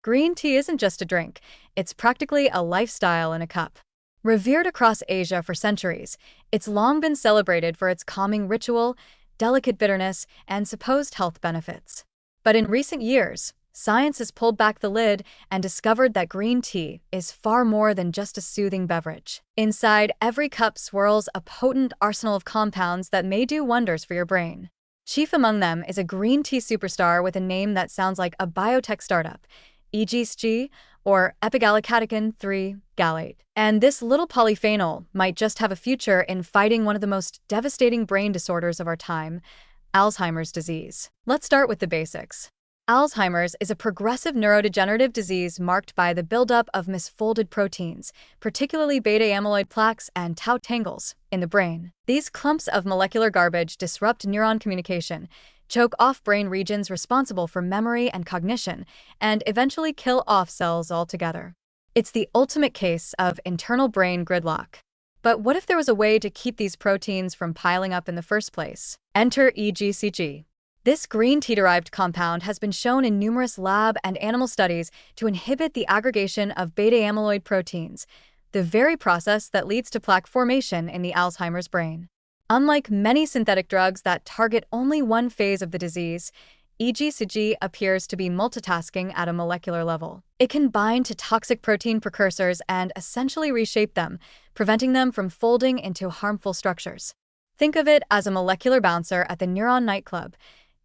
Green tea isn't just a drink, it's practically a lifestyle in a cup. Revered across Asia for centuries, it's long been celebrated for its calming ritual, delicate bitterness, and supposed health benefits. But in recent years, science has pulled back the lid and discovered that green tea is far more than just a soothing beverage. Inside every cup swirls a potent arsenal of compounds that may do wonders for your brain. Chief among them is a green tea superstar with a name that sounds like a biotech startup, EGSG, or epigallocatechin 3 gallate. And this little polyphenol might just have a future in fighting one of the most devastating brain disorders of our time, Alzheimer's disease. Let's start with the basics. Alzheimer's is a progressive neurodegenerative disease marked by the buildup of misfolded proteins, particularly beta-amyloid plaques and tau tangles, in the brain. These clumps of molecular garbage disrupt neuron communication, choke off brain regions responsible for memory and cognition, and eventually kill off cells altogether. It's the ultimate case of internal brain gridlock. But what if there was a way to keep these proteins from piling up in the first place? Enter EGCG. This green tea-derived compound has been shown in numerous lab and animal studies to inhibit the aggregation of beta-amyloid proteins, the very process that leads to plaque formation in the Alzheimer's brain. Unlike many synthetic drugs that target only one phase of the disease, EGCG appears to be multitasking at a molecular level. It can bind to toxic protein precursors and essentially reshape them, preventing them from folding into harmful structures. Think of it as a molecular bouncer at the neuron nightclub.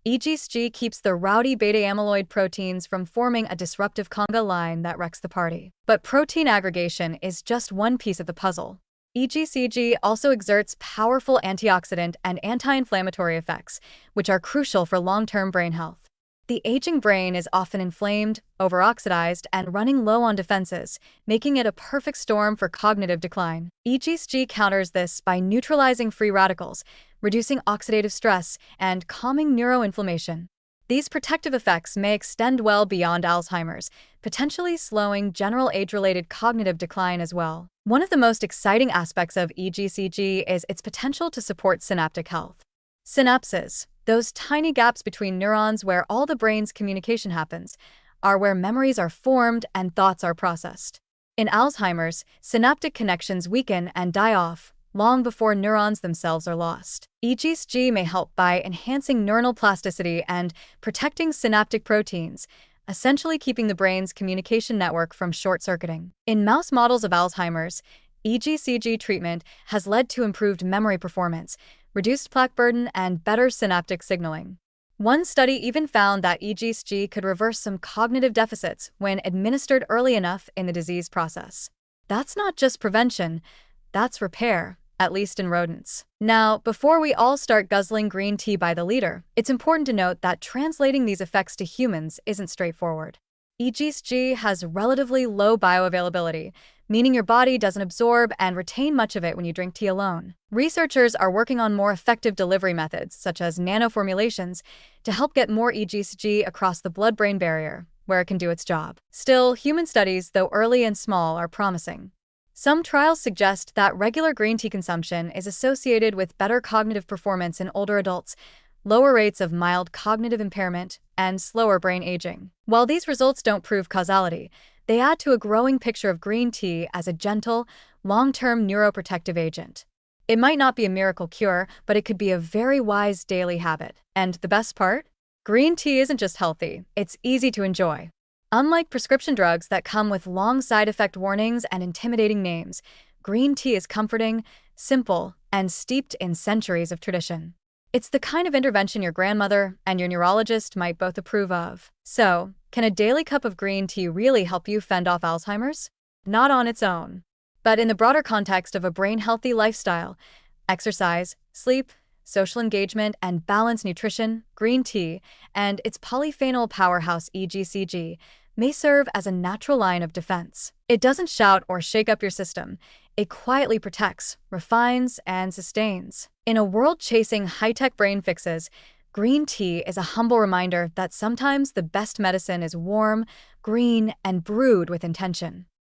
EGCG keeps the rowdy beta-amyloid proteins from forming a disruptive conga line that wrecks the party. But protein aggregation is just one piece of the puzzle. EGCG also exerts powerful antioxidant and anti-inflammatory effects, which are crucial for long-term brain health. The aging brain is often inflamed, overoxidized, and running low on defenses, making it a perfect storm for cognitive decline. EGCG counters this by neutralizing free radicals, reducing oxidative stress, and calming neuroinflammation. These protective effects may extend well beyond Alzheimer's, potentially slowing general age-related cognitive decline as well. One of the most exciting aspects of EGCG is its potential to support synaptic health. Synapses, those tiny gaps between neurons where all the brain's communication happens, are where memories are formed and thoughts are processed. In Alzheimer's, synaptic connections weaken and die off, long before neurons themselves are lost. EGCG may help by enhancing neuronal plasticity and protecting synaptic proteins, essentially keeping the brain's communication network from short-circuiting. In mouse models of Alzheimer's, EGCG treatment has led to improved memory performance, reduced plaque burden, and better synaptic signaling. One study even found that EGCG could reverse some cognitive deficits when administered early enough in the disease process. That's not just prevention, that's repair, at least in rodents. Now, before we all start guzzling green tea by the liter, it's important to note that translating these effects to humans isn't straightforward. EGCG has relatively low bioavailability, meaning your body doesn't absorb and retain much of it when you drink tea alone. Researchers are working on more effective delivery methods, such as nanoformulations, to help get more EGCG across the blood-brain barrier, where it can do its job. Still, human studies, though early and small, are promising. Some trials suggest that regular green tea consumption is associated with better cognitive performance in older adults, lower rates of mild cognitive impairment, and slower brain aging. While these results don't prove causality, they add to a growing picture of green tea as a gentle, long-term neuroprotective agent. It might not be a miracle cure, but it could be a very wise daily habit. And the best part? Green tea isn't just healthy, it's easy to enjoy. Unlike prescription drugs that come with long side effect warnings and intimidating names, green tea is comforting, simple, and steeped in centuries of tradition. It's the kind of intervention your grandmother and your neurologist might both approve of. So, can a daily cup of green tea really help you fend off Alzheimer's? Not on its own. But in the broader context of a brain-healthy lifestyle, exercise, sleep, social engagement, and balanced nutrition, green tea, and its polyphenol powerhouse EGCG, may serve as a natural line of defense. It doesn't shout or shake up your system. It quietly protects, refines, and sustains. In a world chasing high-tech brain fixes, green tea is a humble reminder that sometimes the best medicine is warm, green, and brewed with intention.